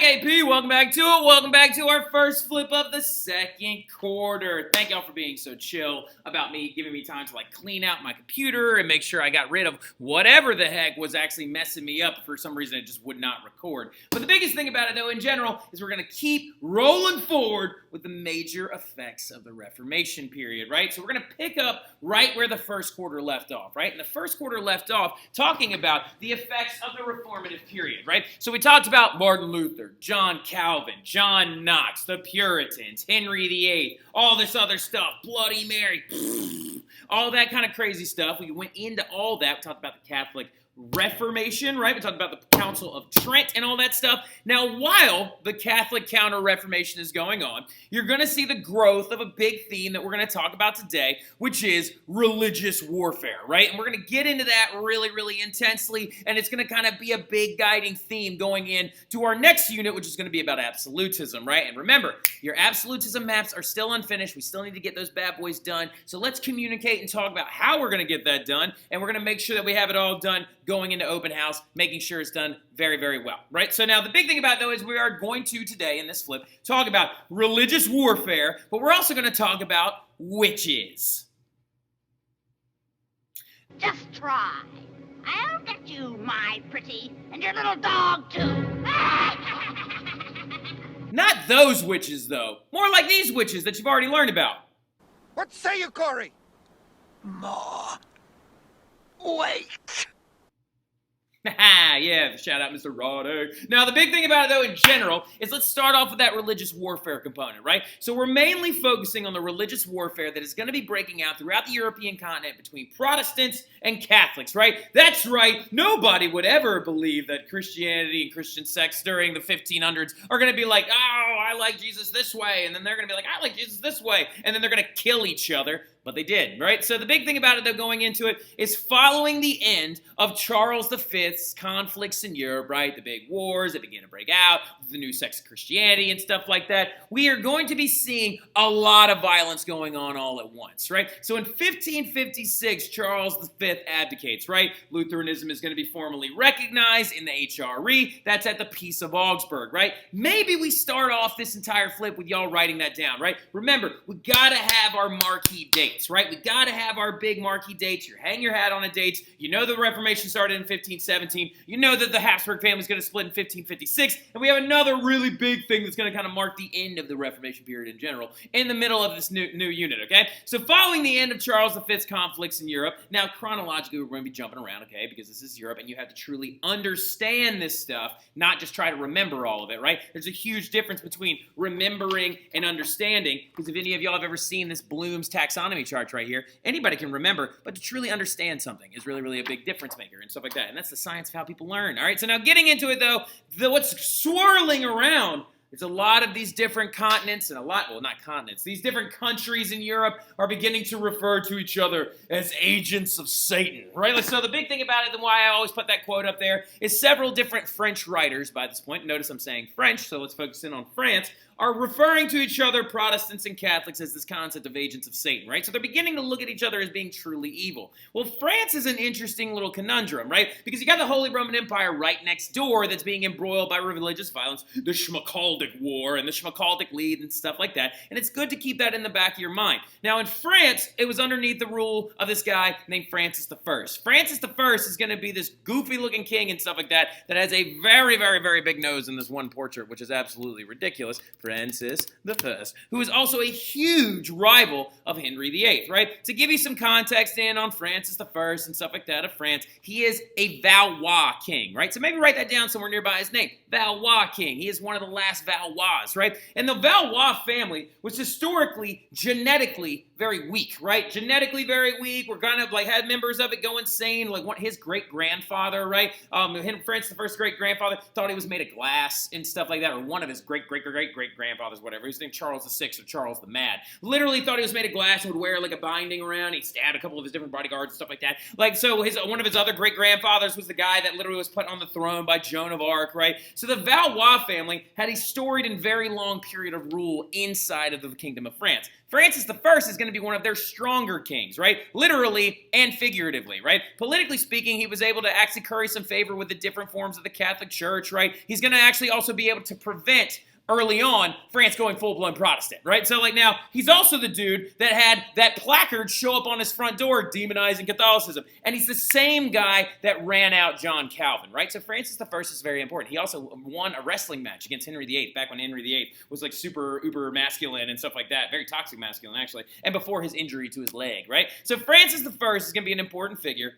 AP. Welcome back to it. Welcome back to our first flip of the second quarter. Thank y'all for being so chill about me, giving me time to clean out my computer and make sure I got rid of whatever the heck was actually messing me up. For some reason, it just would not record. But the biggest thing about it, though, in general, is we're going to keep rolling forward with the major effects of the Reformation period, right? So we're going to pick up right where the first quarter left off, right? And the first quarter left off talking about the effects of the reformative period, right? So we talked about Martin Luther, John Calvin, John Knox, the Puritans, Henry VIII, all this other stuff, Bloody Mary, all that kind of crazy stuff. We went into all that. We talked about the Catholic Reformation, right? We talked about the Council of Trent and all that stuff. Now, while the Catholic Counter-Reformation is going on, you're going to see the growth of a big theme that we're going to talk about today, which is religious warfare, right? And we're going to get into that really, really intensely, and it's going to kind of be a big guiding theme going into our next unit, which is going to be about absolutism, right? And remember, your absolutism maps are still unfinished. We still need to get those bad boys done. So let's communicate and talk about how we're going to get that done, and we're going to make sure that we have it all done going into open house, making sure it's done very, very well, right? So now the big thing about it, though, is we are going to today in this flip talk about religious warfare, but we're also going to talk about witches. Just try. I'll get you, my pretty, and your little dog, too. Not those witches, though. More like these witches that you've already learned about. What say you, Corey? Ma. Wait. Yeah, shout out Mr. Roddick. Now, the big thing about it, though, in general, is let's start off with that religious warfare component, right? So we're mainly focusing on the religious warfare that is going to be breaking out throughout the European continent between Protestants and Catholics, right? That's right. Nobody would ever believe that Christianity and Christian sects during the 1500s are going to be like, oh, I like Jesus this way, and then they're going to be like, I like Jesus this way, and then they're going to kill each other. But they did, right? So the big thing about it, though, going into it, is following the end of Charles V's conflicts in Europe, right? The big wars that began to break out, the new sects of Christianity and stuff like that. We are going to be seeing a lot of violence going on all at once, right? So in 1556, Charles V abdicates, right? Lutheranism is going to be formally recognized in the HRE. That's at the Peace of Augsburg, right? Maybe we start off this entire flip with y'all writing that down, right? Remember, we got to have our marquee date. Right? We got to have our big marquee dates. You hang your hat on the dates. You know the Reformation started in 1517. You know that the Habsburg family is going to split in 1556. And we have another really big thing that's going to kind of mark the end of the Reformation period in general in the middle of this new unit, okay? So following the end of Charles V's conflicts in Europe, now chronologically we're going to be jumping around, okay, because this is Europe and you have to truly understand this stuff, not just try to remember all of it, right? There's a huge difference between remembering and understanding, because if any of y'all have ever seen this Bloom's taxonomy chart right here, anybody can remember, but to truly understand something is really, really a big difference maker and stuff like that. And that's the science of how people learn. All right, so now getting into it, though, what's swirling around is a lot of these different continents and these different countries in Europe are beginning to refer to each other as agents of Satan, right? So the big thing about it, and why I always put that quote up there, is several different French writers by this point, notice I'm saying French, so let's focus in on France, are referring to each other, Protestants and Catholics, as this concept of agents of Satan, right? So they're beginning to look at each other as being truly evil. Well, France is an interesting little conundrum, right? Because you got the Holy Roman Empire right next door that's being embroiled by religious violence, the Schmalkaldic War and the Schmalkaldic League and stuff like that, and it's good to keep that in the back of your mind. Now, in France, it was underneath the rule of this guy named Francis I. Francis I is going to be this goofy-looking king and stuff like that that has a very, very, very big nose in this one portrait, which is absolutely ridiculous. Francis I, who is also a huge rival of Henry VIII, right? To give you some context on Francis I and stuff like that of France, he is a Valois king, right? So maybe write that down somewhere nearby his name. Valois king. He is one of the last Valois, right? And the Valois family was historically, genetically very weak, right? Genetically very weak. We're gonna had members of it go insane, his great-grandfather, right? Francis I's great-grandfather thought he was made of glass and stuff like that, or one of his great-great-great-great-grandfathers, whatever. His name Charles VI or Charles the Mad. Literally thought he was made of glass and would wear a binding around. He stabbed a couple of his different bodyguards and stuff like that. One of his other great-grandfathers was the guy that literally was put on the throne by Joan of Arc, right? So the Valois family had storied and very long period of rule inside of the Kingdom of France. Francis I is going to be one of their stronger kings, right? Literally and figuratively, right? Politically speaking, he was able to actually curry some favor with the different forms of the Catholic Church, right? He's going to actually also be able to prevent early on France going full-blown Protestant, right? So like now, he's also the dude that had that placard show up on his front door demonizing Catholicism. And he's the same guy that ran out John Calvin, right? So Francis I is very important. He also won a wrestling match against Henry VIII back when Henry VIII was like super uber masculine and stuff like that. Very toxic masculine, actually. And before his injury to his leg, right? So Francis I is going to be an important figure.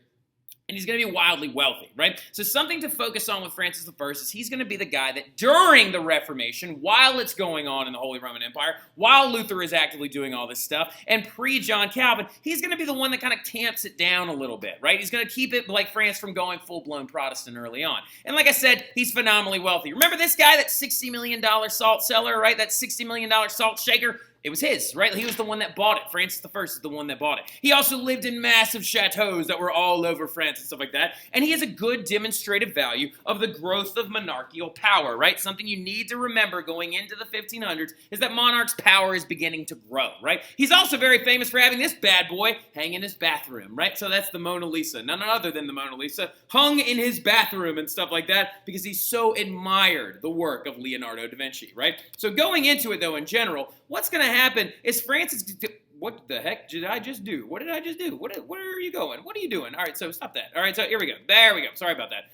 And he's going to be wildly wealthy, right? So something to focus on with Francis I is he's going to be the guy that during the Reformation, while it's going on in the Holy Roman Empire, while Luther is actively doing all this stuff, and pre-John Calvin, he's going to be the one that kind of tamps it down a little bit, right? He's going to keep it like France from going full-blown Protestant early on. And like I said, he's phenomenally wealthy. Remember this guy, that $60 million salt cellar, right? That $60 million salt shaker? It was his, right? He was the one that bought it. Francis I is the one that bought it. He also lived in massive chateaus that were all over France and stuff like that. And he has a good demonstrative value of the growth of monarchical power, right? Something you need to remember going into the 1500s is that monarch's power is beginning to grow, right? He's also very famous for having this bad boy hang in his bathroom, right? So that's the Mona Lisa. None other than the Mona Lisa hung in his bathroom and stuff like that because he so admired the work of Leonardo da Vinci, right? So going into it, though, in general, what's going to happen is Francis... What the heck did I just do? What did I just do? Where are you going? What are you doing? All right, so stop that. All right, so here we go. There we go. Sorry about that.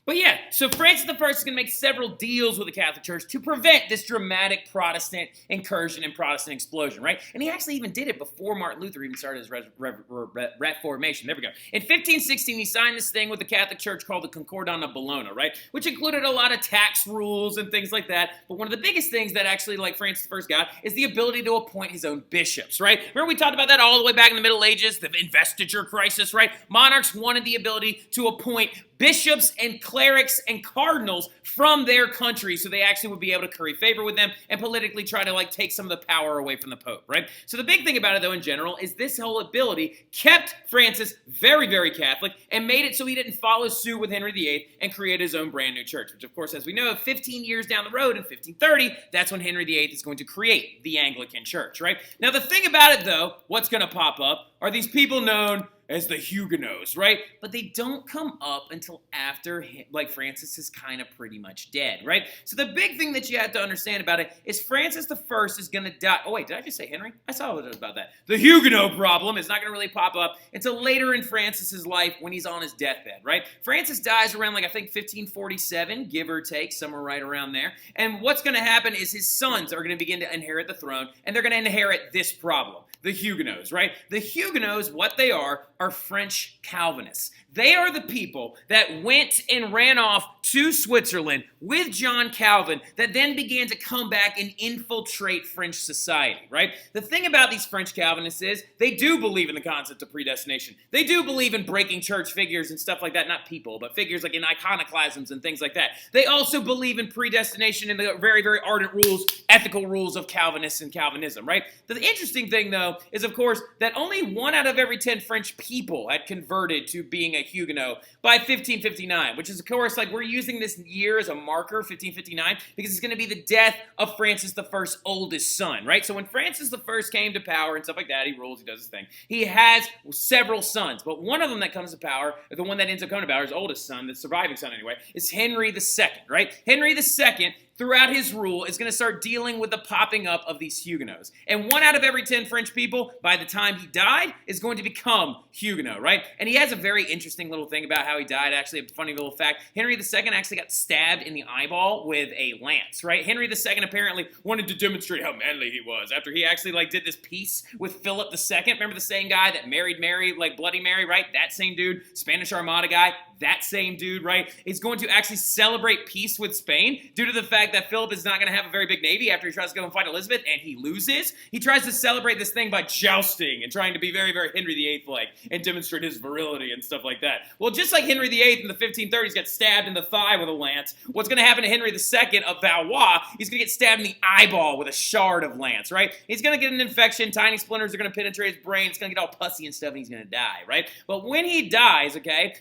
But yeah, so Francis I is going to make several deals with the Catholic Church to prevent this dramatic Protestant incursion and Protestant explosion, right? And he actually even did it before Martin Luther even started his Reformation. There we go. In 1516, he signed this thing with the Catholic Church called the Concordat of Bologna, right? Which included a lot of tax rules and things like that. But one of the biggest things that actually, like, Francis I got is the ability to appoint his own bishops, right? Remember we talked about that all the way back in the Middle Ages, the investiture crisis, right? Monarchs wanted the ability to appoint bishops and clerics and cardinals from their country so they actually would be able to curry favor with them and politically try to like take some of the power away from the Pope, right? So the big thing about it though in general is this whole ability kept Francis very, very Catholic and made it so he didn't follow suit with Henry VIII and create his own brand new church, which of course, as we know, 15 years down the road in 1530, that's when Henry VIII is going to create the Anglican Church, right? Now the thing about it though, what's going to pop up are these people known as the Huguenots, right? But they don't come up until after, like, Francis is kind of pretty much dead, right? So the big thing that you have to understand about it is Francis I is going to die. Oh, wait, did I just say Henry? I saw what it was about that. The Huguenot problem is not going to really pop up until later in Francis's life when he's on his deathbed, right? Francis dies around, like, I think 1547, give or take, somewhere right around there. And what's going to happen is his sons are going to begin to inherit the throne, and they're going to inherit this problem. The Huguenots, right? The Huguenots, what they are French Calvinists. They are the people that went and ran off to Switzerland with John Calvin that then began to come back and infiltrate French society, right? The thing about these French Calvinists is they do believe in the concept of predestination. They do believe in breaking church figures and stuff like that. Not people, but figures like in iconoclasms and things like that. They also believe in predestination and the very, very ardent rules, ethical rules of Calvinists and Calvinism, right? The interesting thing, though, is, of course, that only 1 out of every 10 French people had converted to being a Huguenot by 1559, which is, of course, like we're using this year as a marker, 1559, because it's going to be the death of Francis I's oldest son, right? So when Francis I came to power and stuff like that, he rules, he does his thing. He has several sons, but one of them that comes to power, the one that ends up coming to power, his oldest son, the surviving son anyway, is Henry II, right? Henry II, throughout his rule, is going to start dealing with the popping up of these Huguenots. And 1 out of every 10 French people, by the time he died, is going to become Huguenot, right? And he has a very interesting little thing about how he died. Actually, a funny little fact. Henry II actually got stabbed in the eyeball with a lance, right? Henry II apparently wanted to demonstrate how manly he was after he actually, like, did this peace with Philip II. Remember the same guy that married Mary, like Bloody Mary, right? That same dude. Spanish Armada guy. That same dude, right, is going to actually celebrate peace with Spain due to the fact that Philip is not going to have a very big navy after he tries to go and fight Elizabeth, and he loses. He tries to celebrate this thing by jousting and trying to be very, very Henry VIII-like and demonstrate his virility and stuff like that. Well, just like Henry VIII in the 1530s got stabbed in the thigh with a lance, what's going to happen to Henry II of Valois, he's going to get stabbed in the eyeball with a shard of lance, right? He's going to get an infection, tiny splinters are going to penetrate his brain, it's going to get all pussy and stuff, and he's going to die, right? But when he dies, okay,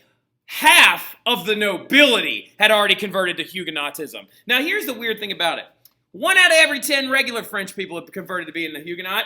half of the nobility had already converted to Huguenotism. Now, here's the weird thing about it. 1 out of every 10 regular French people have converted to being a Huguenot.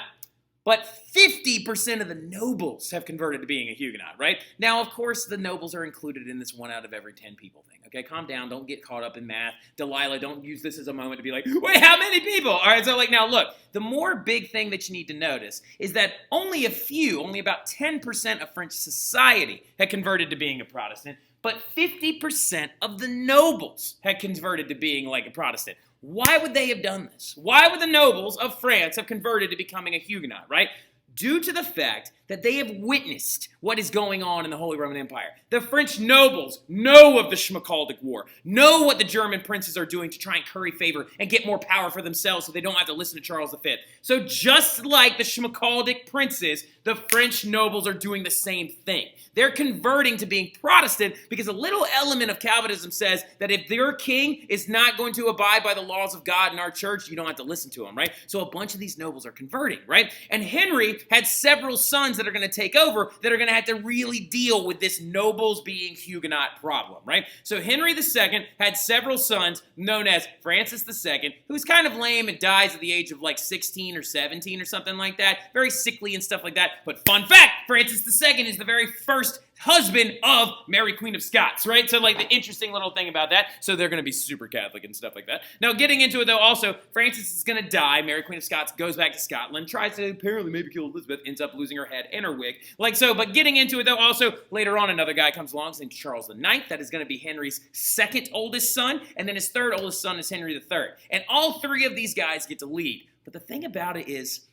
But 50% of the nobles have converted to being a Huguenot, right? Now, of course, the nobles are included in this 1 out of every 10 people thing, okay? Calm down. Don't get caught up in math. Delilah, don't use this as a moment to be like, wait, how many people? All right, so now look, the more big thing that you need to notice is that only about 10% of French society had converted to being a Protestant, but 50% of the nobles had converted to being like a Protestant. Why would they have done this? Why would the nobles of France have converted to becoming a Huguenot, right? Due to the fact that they have witnessed what is going on in the Holy Roman Empire. The French nobles know of the Schmalkaldic War, know what the German princes are doing to try and curry favor and get more power for themselves so they don't have to listen to Charles V. So just like the Schmalkaldic princes, the French nobles are doing the same thing. They're converting to being Protestant because a little element of Calvinism says that if their king is not going to abide by the laws of God in our church, you don't have to listen to him, right? So a bunch of these nobles are converting, right? And Henry had several sons that are going to take over that are going to have to really deal with this nobles being Huguenot problem, right? So Henry II had several sons known as Francis II, who's kind of lame and dies at the age of like 16 or 17 or something like that. Very sickly and stuff like that. But fun fact, Francis II is the very first husband of Mary Queen of Scots, right? So like the interesting little thing about that, so they're going to be super Catholic and stuff like that. Now getting into it though, also, Francis is going to die. Mary Queen of Scots goes back to Scotland, tries to apparently maybe kill Elizabeth, ends up losing her head and her wig. Like so, but getting into it though, also, later on another guy comes along named Charles IX. That is going to be Henry's second oldest son, and then his third oldest son is Henry III. And all three of these guys get to lead. But the thing about it is,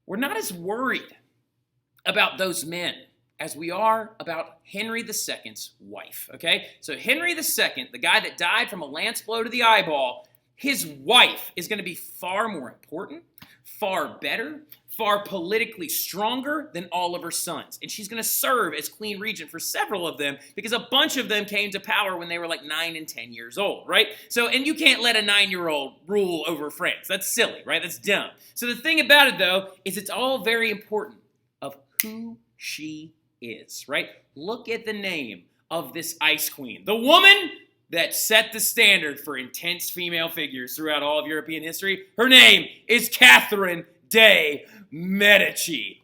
we're not as worried about those men as we are about Henry II's wife, okay? So Henry II, the guy that died from a lance blow to the eyeball, his wife is going to be far more important, far better, far politically stronger than all of her sons. And she's going to serve as queen regent for several of them because a bunch of them came to power when they were like 9 and 10 years old, right? So, and you can't let a 9-year-old rule over France. That's silly, right? That's dumb. So the thing about it, though, is it's all very important of who she is, right? Look at the name of this ice queen. The woman that set the standard for intense female figures throughout all of European history. Her name is Catherine de' Medici.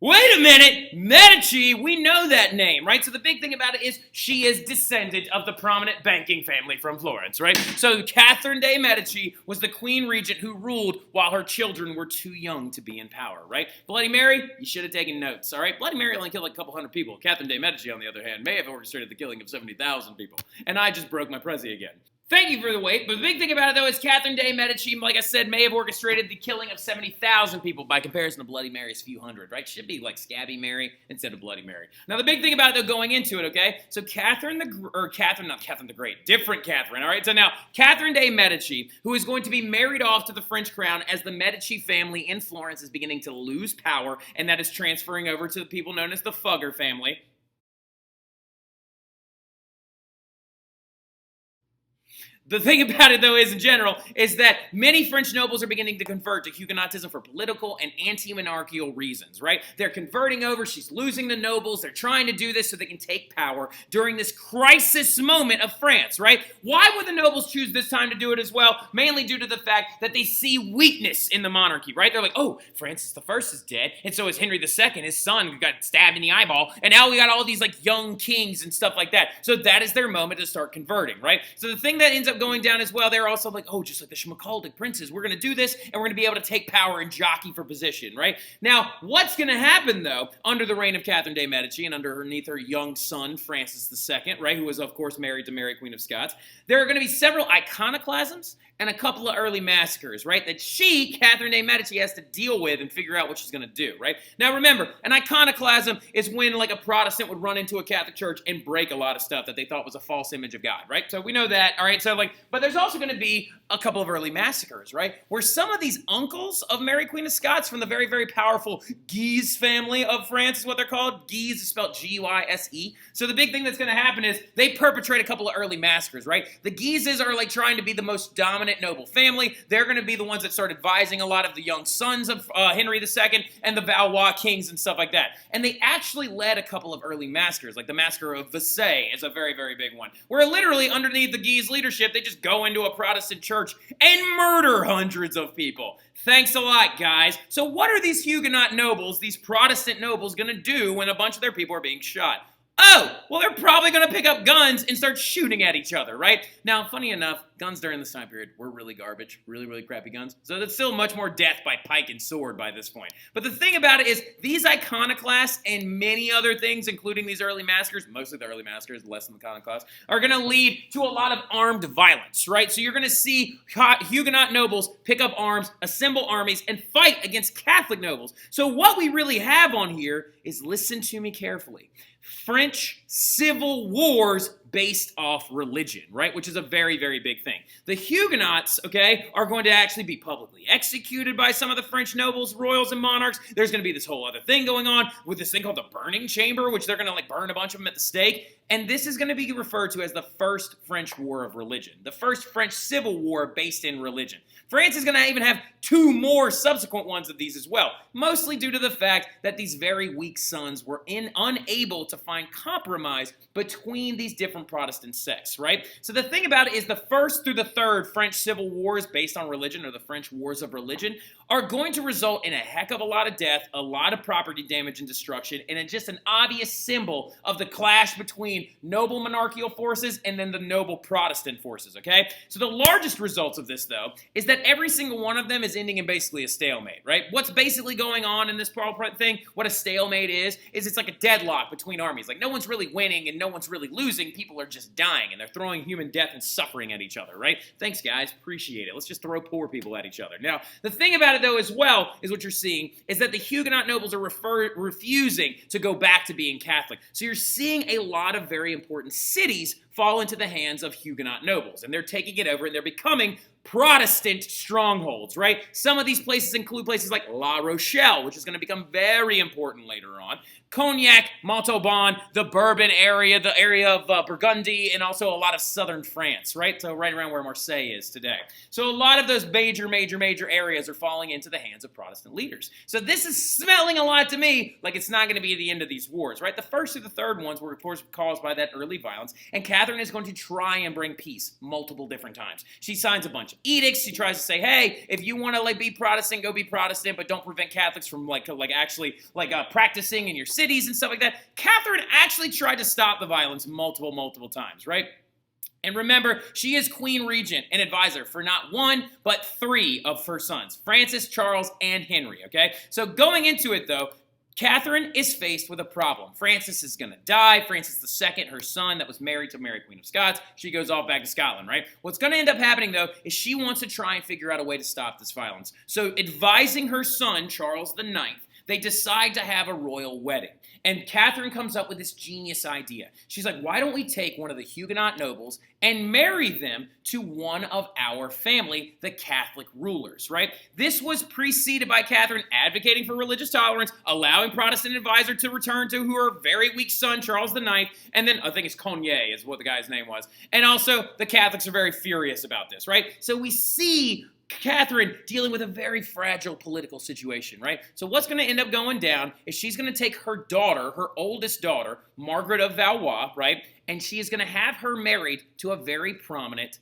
Wait a minute, Medici, we know that name, right? So the big thing about it is she is descendant of the prominent banking family from Florence, right? So Catherine de' Medici was the queen regent who ruled while her children were too young to be in power, right? Bloody Mary, you should have taken notes, all right? Bloody Mary only killed like a couple hundred people. Catherine de' Medici, on the other hand, may have orchestrated the killing of 70,000 people. And I just broke my prezi again. Thank you for the wait, but the big thing about it, though, is Catherine de' Medici, like I said, may have orchestrated the killing of 70,000 people by comparison to Bloody Mary's few hundred, right? Should be like Scabby Mary instead of Bloody Mary. Now, the big thing about it, though, going into it, okay? So Catherine the Great, different Catherine, all right? So now, Catherine de' Medici, who is going to be married off to the French crown as the Medici family in Florence is beginning to lose power, and that is transferring over to the people known as the Fugger family. The thing about it, though, is in general, is that many French nobles are beginning to convert to Huguenotism for political and anti-monarchical reasons, right? They're converting over, she's losing the nobles, they're trying to do this so they can take power during this crisis moment of France, right? Why would the nobles choose this time to do it as well? Mainly due to the fact that they see weakness in the monarchy, right? They're like, oh, Francis I is dead, and so is Henry II, his son, who got stabbed in the eyeball, and now we got all these, like, young kings and stuff like that. So that is their moment to start converting, right? So the thing that ends up going down as well, they're also like, oh, just like the Schmalkaldic princes, we're going to do this, and we're going to be able to take power and jockey for position, right? Now, what's going to happen, though, under the reign of Catherine de' Medici and underneath her young son, Francis II, right, who was, of course, married to Mary Queen of Scots, there are going to be several iconoclasms and a couple of early massacres, right, that she, Catherine de' Medici, has to deal with and figure out what she's going to do, right? Now, remember, an iconoclasm is when, like, a Protestant would run into a Catholic church and break a lot of stuff that they thought was a false image of God, right? So we know that, all right? So, like, but there's also going to be a couple of early massacres, right? Where some of these uncles of Mary Queen of Scots from the very, very powerful Guise family of France is what they're called. Guise is spelled G-U-I-S-E. So the big thing that's going to happen is they perpetrate a couple of early massacres, right? The Guises are, like, trying to be the most dominant prominent noble family. They're going to be the ones that start advising a lot of the young sons of Henry II and the Valois kings and stuff like that. And they actually led a couple of early massacres, like the massacre of Versailles is a very, very big one, where literally underneath the Guise leadership, they just go into a Protestant church and murder hundreds of people. Thanks a lot, guys. So what are these Huguenot nobles, these Protestant nobles, going to do when a bunch of their people are being shot? Oh, well, they're probably going to pick up guns and start shooting at each other, right? Now, funny enough, guns during this time period were really garbage, really, really crappy guns. So that's still much more death by pike and sword by this point. But the thing about it is these iconoclasts and many other things, including these early massacres, mostly the early massacres, less than the iconoclasts, are going to lead to a lot of armed violence, right? So you're going to see Huguenot nobles pick up arms, assemble armies, and fight against Catholic nobles. So what we really have on here is, listen to me carefully, French civil wars based off religion, right? Which is a very, very big thing. The Huguenots, okay, are going to actually be publicly executed by some of the French nobles, royals, and monarchs. There's going to be this whole other thing going on with this thing called the burning chamber, which they're going to like burn a bunch of them at the stake. And this is going to be referred to as the First French War of Religion, the First French Civil War based in religion. France is going to even have 2 more subsequent ones of these as well, mostly due to the fact that these very weak sons were unable to find compromise between these different Protestant sects, right? So the thing about it is the first through the third French civil wars based on religion, or the French Wars of Religion, are going to result in a heck of a lot of death, a lot of property damage and destruction, and just an obvious symbol of the clash between noble monarchical forces and then the noble Protestant forces, okay? So the largest results of this, though, is that every single one of them is ending in basically a stalemate, right? What's basically going on in this thing, what a stalemate is it's like a deadlock between armies. Like, no one's really winning and no one's really losing. People are just dying, and they're throwing human death and suffering at each other, right? Thanks, guys. Appreciate it. Let's just throw poor people at each other. Now, the thing about it, though, as well, is what you're seeing is that the Huguenot nobles are refusing to go back to being Catholic. So you're seeing a lot of very important cities fall into the hands of Huguenot nobles, and they're taking it over, and they're becoming Protestant strongholds, right? Some of these places include places like La Rochelle, which is going to become very important later on, Cognac, Montauban, the Bourbon area, the area of Burgundy, and also a lot of southern France, right? So right around where Marseille is today. So a lot of those major areas are falling into the hands of Protestant leaders. So this is smelling a lot to me like it's not going to be the end of these wars, right? The first through the third ones were, of course, caused by that early violence, and Catherine is going to try and bring peace multiple different times. She signs a bunch of edicts. She tries to say, hey, if you want to like be Protestant, go be Protestant, but don't prevent Catholics from actually practicing in your cities and stuff like that. Catherine actually tried to stop the violence multiple times, right? And remember, she is Queen Regent and advisor for not 1, but 3 of her sons, Francis, Charles, and Henry, okay? So going into it, though, Catherine is faced with a problem. Francis is going to die. Francis II, her son that was married to Mary, Queen of Scots, she goes off back to Scotland, right? What's going to end up happening, though, is she wants to try and figure out a way to stop this violence. So advising her son, Charles IX, they decide to have a royal wedding. And Catherine comes up with this genius idea. She's like, why don't we take one of the Huguenot nobles and marry them to one of our family, the Catholic rulers, right? This was preceded by Catherine advocating for religious tolerance, allowing Protestant advisor to return to her very weak son, Charles IX, and then I think it's Cognac is what the guy's name was. And also, the Catholics are very furious about this, right? So we see Catherine dealing with a very fragile political situation, right? So what's going to end up going down is she's going to take her daughter, her oldest daughter, Margaret of Valois, right? And she is going to have her married to a very prominent,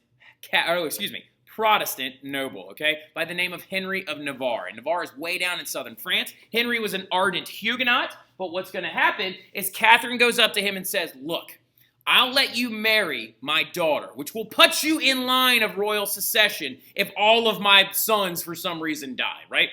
Protestant noble, okay, by the name of Henry of Navarre. And Navarre is way down in southern France. Henry was an ardent Huguenot, but what's going to happen is Catherine goes up to him and says, look, I'll let you marry my daughter, which will put you in line of royal succession if all of my sons for some reason die, right?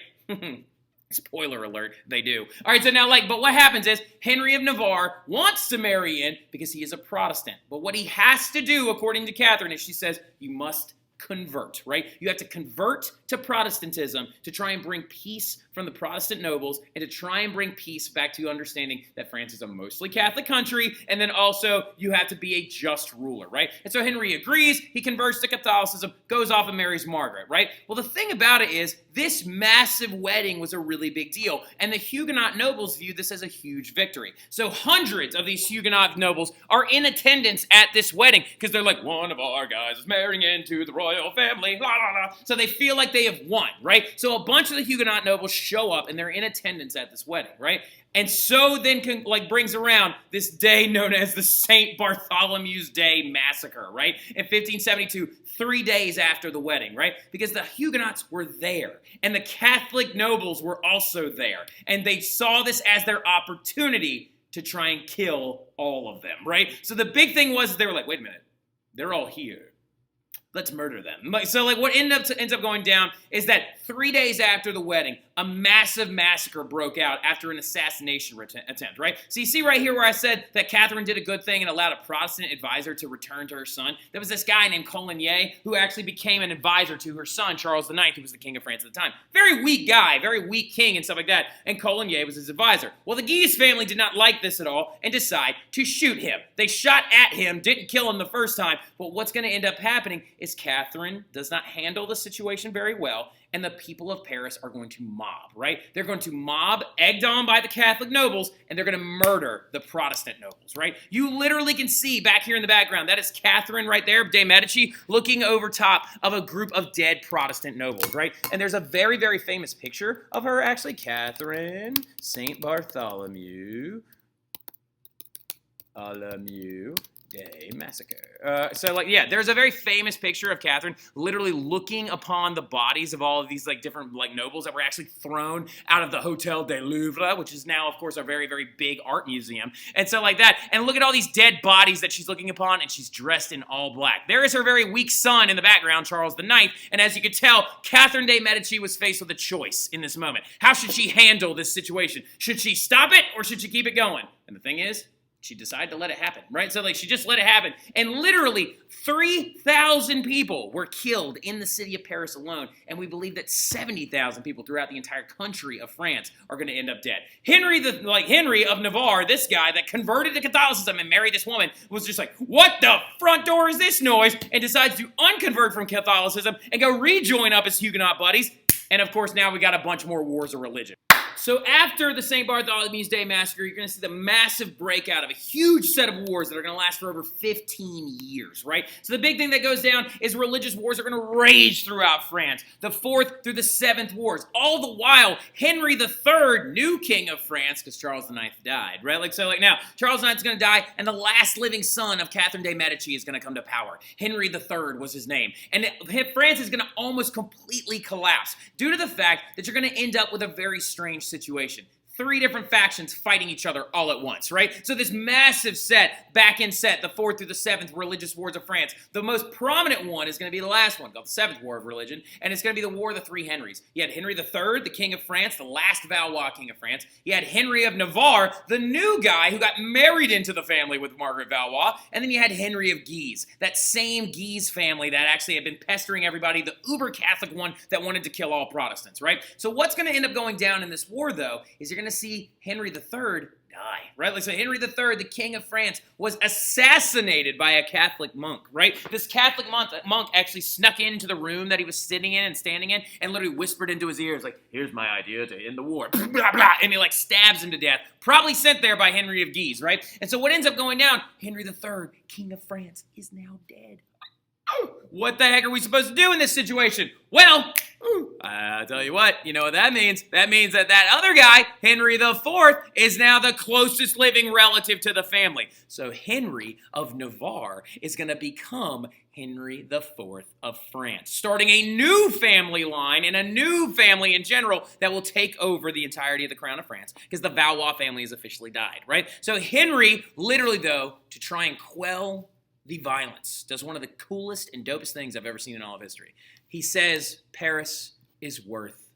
Spoiler alert, they do. All right, so now, but what happens is Henry of Navarre wants to marry in because he is a Protestant. But what he has to do, according to Catherine, is she says, you must convert, right? You have to convert to Protestantism to try and bring peace from the Protestant nobles and to try and bring peace back to understanding that France is a mostly Catholic country, and then also you have to be a just ruler, right? And so Henry agrees, he converts to Catholicism, goes off and marries Margaret, right? Well, the thing about it is this massive wedding was a really big deal, and the Huguenot nobles viewed this as a huge victory. So hundreds of these Huguenot nobles are in attendance at this wedding because they're like, one of our guys is marrying into the royal family, la la la. So they feel like they have won, right? So a bunch of the Huguenot nobles show up and they're in attendance at this wedding, right? And so then brings around this day known as the St. Bartholomew's Day Massacre, right? In 1572, 3 days after the wedding, right? Because the Huguenots were there, and the Catholic nobles were also there, and they saw this as their opportunity to try and kill all of them, right? So the big thing was they were like, wait a minute, they're all here. Let's murder them. So what ends up going down is that 3 days after the wedding, a massive massacre broke out after an assassination attempt, right? So you see right here where I said that Catherine did a good thing and allowed a Protestant advisor to return to her son. There was this guy named Coligny who actually became an advisor to her son, Charles IX, who was the king of France at the time. Very weak guy, very weak king and stuff like that, and Coligny was his advisor. Well, the Guise family did not like this at all and decide to shoot him. They shot at him, didn't kill him the first time, but what's going to end up happening is Catherine does not handle the situation very well, and the people of Paris are going to mob, right? They're going to mob, egged on by the Catholic nobles, and they're going to murder the Protestant nobles, right? You literally can see back here in the background, that is Catherine right there, de Medici, looking over top of a group of dead Protestant nobles, right? And there's a very, very famous picture of her, actually. Catherine, St. Bartholomew, Day Massacre. There's a very famous picture of Catherine literally looking upon the bodies of all of these different nobles that were actually thrown out of the Hotel du Louvre, which is now, of course, a very, very big art museum. And so that. And look at all these dead bodies that she's looking upon, and she's dressed in all black. There is her very weak son in the background, Charles IX. And as you can tell, Catherine de Medici was faced with a choice in this moment. How should she handle this situation? Should she stop it or should she keep it going? And the thing is, she decided to let it happen, right? So she just let it happen. And literally 3,000 people were killed in the city of Paris alone. And we believe that 70,000 people throughout the entire country of France are going to end up dead. Henry of Navarre, this guy that converted to Catholicism and married this woman, was just like, what the front door is this noise? And decides to unconvert from Catholicism and go rejoin up his Huguenot buddies. And of course, now we got a bunch more wars of religion. So after the St. Bartholomew's Day Massacre, you're going to see the massive breakout of a huge set of wars that are going to last for over 15 years, right? So the big thing that goes down is religious wars are going to rage throughout France. The 4th through the 7th wars. All the while, Henry III, new king of France, because Charles IX died, right? Now, Charles IX is going to die, and the last living son of Catherine de Medici is going to come to power. Henry III was his name. And France is going to almost completely collapse due to the fact that you're going to end up with a very strange situation. 3 different factions fighting each other all at once, right? So this massive back-end set, the 4th through the 7th religious wars of France. The most prominent one is going to be the last one, called the 7th War of Religion, and it's going to be the War of the Three Henrys. You had Henry III, the King of France, the last Valois King of France. You had Henry of Navarre, the new guy who got married into the family with Margaret Valois, and then you had Henry of Guise, that same Guise family that actually had been pestering everybody, the uber-Catholic one that wanted to kill all Protestants, right? So what's going to end up going down in this war, though, is you're going to see Henry III die, right? So Henry III, the King of France, was assassinated by a Catholic monk, right? This Catholic monk actually snuck into the room that he was sitting in and standing in and literally whispered into his ears, here's my idea to end the war, blah, blah, and he stabs him to death, probably sent there by Henry of Guise, right? And so what ends up going down, Henry III, King of France, is now dead. What the heck are we supposed to do in this situation? Well, I'll tell you what that means? That means that other guy, Henry IV, is now the closest living relative to the family. So Henry of Navarre is going to become Henry IV of France, starting a new family line and a new family in general that will take over the entirety of the crown of France because the Valois family has officially died, right? So Henry, literally though, to try and quell the violence, does one of the coolest and dopest things I've ever seen in all of history. He says Paris is worth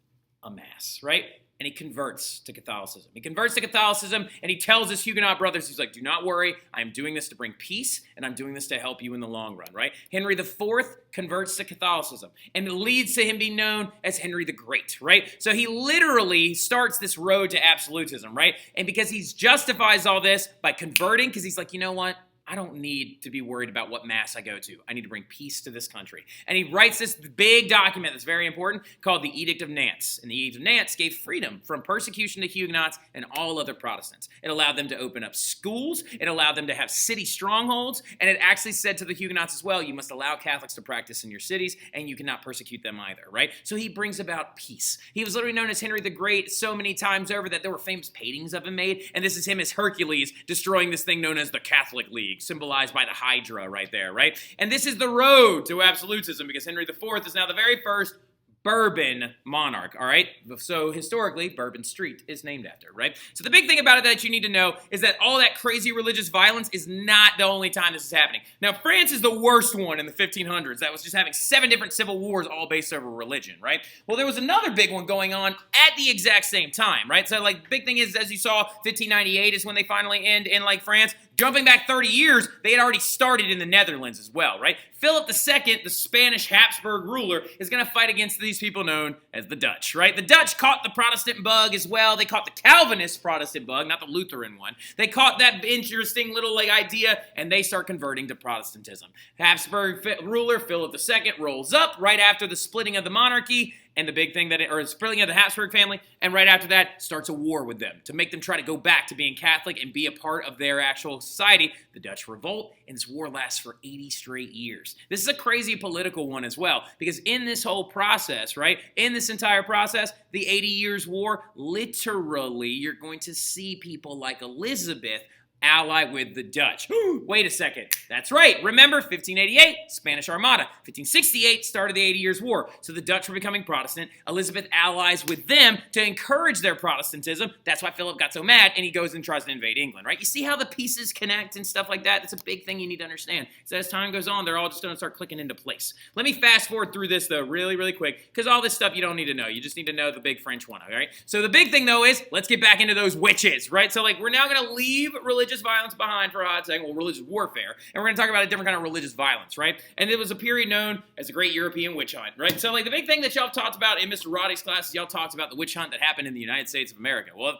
a mass, right? and he converts to Catholicism. He converts to Catholicism, and he tells his Huguenot brothers, he's like, do not worry, I'm doing this to bring peace, and I'm doing this to help you in the long run, right? Henry IV converts to Catholicism, and it leads to him being known as Henry the Great, right? So he literally starts this road to absolutism, right? And because he justifies all this by converting, because he's like, you know what? I don't need to be worried about what mass I go to. I need to bring peace to this country. And he writes this big document that's very important called the Edict of Nantes. And the Edict of Nantes gave freedom from persecution to Huguenots and all other Protestants. It allowed them to open up schools. It allowed them to have city strongholds. And it actually said to the Huguenots as well, you must allow Catholics to practice in your cities, and you cannot persecute them either, right? So he brings about peace. He was literally known as Henry the Great so many times over that there were famous paintings of him made. And this is him as Hercules destroying this thing known as the Catholic League, symbolized by the Hydra right there, right? And this is the road to absolutism because Henry IV is now the very first Bourbon monarch, all right? So historically, Bourbon Street is named after, right? So the big thing about it that you need to know is that all that crazy religious violence is not the only time this is happening. Now, France is the worst one in the 1500s. That was just having 7 different civil wars all based over religion, right? Well, there was another big one going on at the exact same time, right? So, like, big thing is, as you saw, 1598 is when they finally end in, like, France. Jumping back 30 years, they had already started in the Netherlands as well, right? Philip II, the Spanish Habsburg ruler, is going to fight against these people known as the Dutch, right? The Dutch caught the Protestant bug as well. They caught the Calvinist Protestant bug, not the Lutheran one. They caught that interesting little like idea, and they start converting to Protestantism. Habsburg ruler Philip II rolls up right after the splitting of the monarchy, and the big thing or splitting of the Habsburg family, and right after that starts a war with them to make them try to go back to being Catholic and be a part of their actual society. The Dutch revolt, and this war lasts for 80 straight years. This is a crazy political one as well, because in this whole process, right, in this entire process, the 80 Years' War, literally, you're going to see people like Elizabeth ally with the Dutch. Wait a second. That's right. Remember, 1588, Spanish Armada. 1568 started the 80 Years' War. So the Dutch were becoming Protestant. Elizabeth allies with them to encourage their Protestantism. That's why Philip got so mad, and he goes and tries to invade England, right? You see how the pieces connect and stuff like that? That's a big thing you need to understand. So as time goes on, they're all just going to start clicking into place. Let me fast forward through this, though, really, really quick, because all this stuff you don't need to know. You just need to know the big French one, all right? So the big thing, though, is let's get back into those witches, right? So, like, we're now going to leave religious violence behind for a hot second, well, religious warfare, and we're going to talk about a different kind of religious violence, right? And it was a period known as the Great European Witch Hunt, right? So, like, the big thing that y'all talked about in Mr. Roddy's classes, y'all talked about the witch hunt that happened in the United States of America. Well,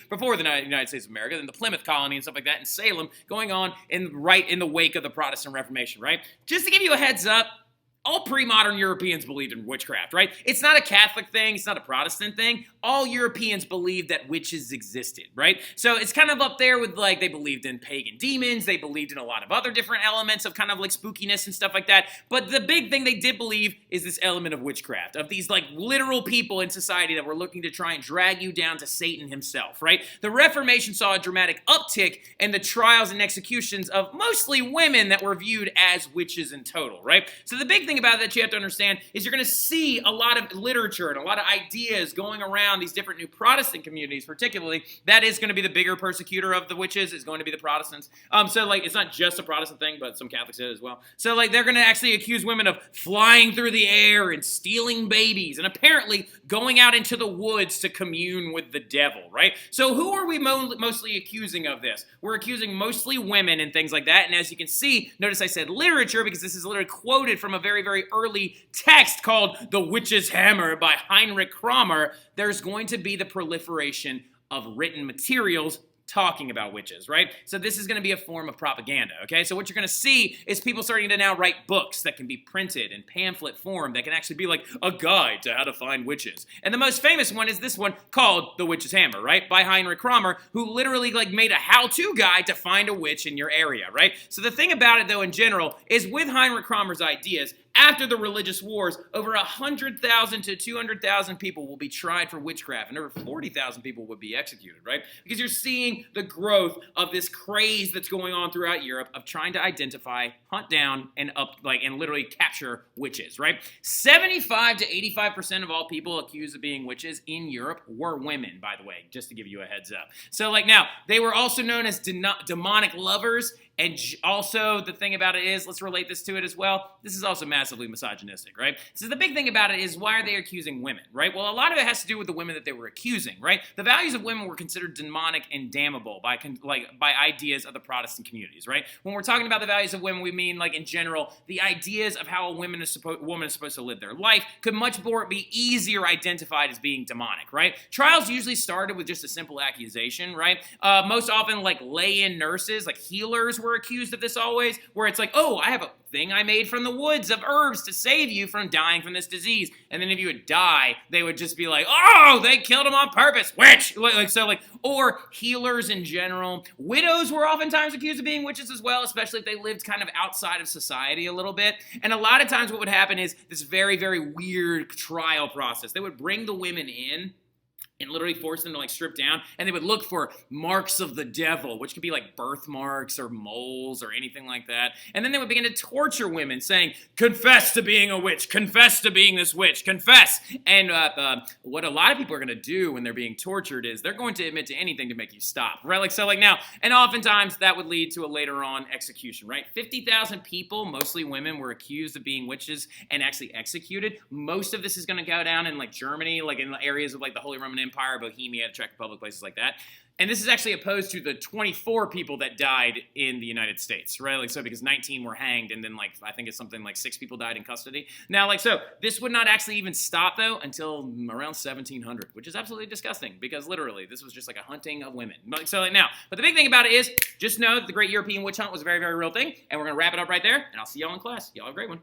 before the United States of America, then the Plymouth colony and stuff like that in Salem going on right in the wake of the Protestant Reformation, right? Just to give you a heads up, all pre-modern Europeans believed in witchcraft, right? It's not a Catholic thing. It's not a Protestant thing. All Europeans believed that witches existed, right? So it's kind of up there with, like, they believed in pagan demons. They believed in a lot of other different elements of kind of, like, spookiness and stuff like that. But the big thing they did believe is this element of witchcraft, of these, like, literal people in society that were looking to try and drag you down to Satan himself, right? The Reformation saw a dramatic uptick in the trials and executions of mostly women that were viewed as witches in total, right? So the big thing about it that you have to understand is you're going to see a lot of literature and a lot of ideas going around these different new Protestant communities, particularly. That is going to be the bigger persecutor of the witches, is going to be the Protestants. So, like, it's not just a Protestant thing, but some Catholics did as well. So, like, they're going to actually accuse women of flying through the air and stealing babies and apparently going out into the woods to commune with the devil, right? So who are we mostly accusing of this? We're accusing mostly women and things like that. And as you can see, notice I said literature because this is literally quoted from a very, very early text called The Witch's Hammer by Heinrich Kramer. There's going to be the proliferation of written materials talking about witches, right? So this is going to be a form of propaganda, okay? So what you're going to see is people starting to now write books that can be printed in pamphlet form that can actually be like a guide to how to find witches. And the most famous one is this one called The Witch's Hammer, right? By Heinrich Kramer, who literally like made a how-to guide to find a witch in your area, right? So the thing about it though in general is with Heinrich Kramer's ideas, after the religious wars, over 100,000 to 200,000 people will be tried for witchcraft, and over 40,000 people would be executed, right? Because you're seeing the growth of this craze that's going on throughout Europe of trying to identify, hunt down, and literally capture witches, right? 75 to 85% of all people accused of being witches in Europe were women, by the way, just to give you a heads up. So, like, now, they were also known as demonic lovers, And also, the thing about it is, let's relate this to it as well, this is also massively misogynistic, right? So the big thing about it is, why are they accusing women, right? Well, a lot of it has to do with the women that they were accusing, right? The values of women were considered demonic and damnable by ideas of the Protestant communities, right? When we're talking about the values of women, we mean, like, in general, the ideas of how a woman is supposed to live their life could much more be easier identified as being demonic, right? Trials usually started with just a simple accusation, right? Most often, like, lay-in nurses, like healers, were accused of this always, where it's like, oh, I have a thing I made from the woods of herbs to save you from dying from this disease. And then if you would die, they would just be like, oh, they killed him on purpose, witch! Or healers in general. Widows were oftentimes accused of being witches as well, especially if they lived kind of outside of society a little bit. And a lot of times what would happen is this very, very weird trial process. They would bring the women in and literally force them to, like, strip down, and they would look for marks of the devil, which could be like birthmarks or moles or anything like that. And then they would begin to torture women, saying, confess to being a witch, confess to being this witch, confess. And what a lot of people are going to do when they're being tortured is they're going to admit to anything to make you stop, right? Now, and oftentimes that would lead to a later on execution, right? 50,000 people, mostly women, were accused of being witches and actually executed. Most of this is going to go down in, like, Germany, like in areas of, like, the Holy Roman Empire, Bohemia, Czech Republic, places like that. And this is actually opposed to the 24 people that died in the United States, right? Because 19 were hanged, and then, like, I think it's something like 6 people died in custody. Now, this would not actually even stop, though, until around 1700, which is absolutely disgusting, because literally, this was just like a hunting of women. But the big thing about it is, just know that the Great European Witch Hunt was a very, very real thing, and we're going to wrap it up right there, and I'll see y'all in class. Y'all have a great one.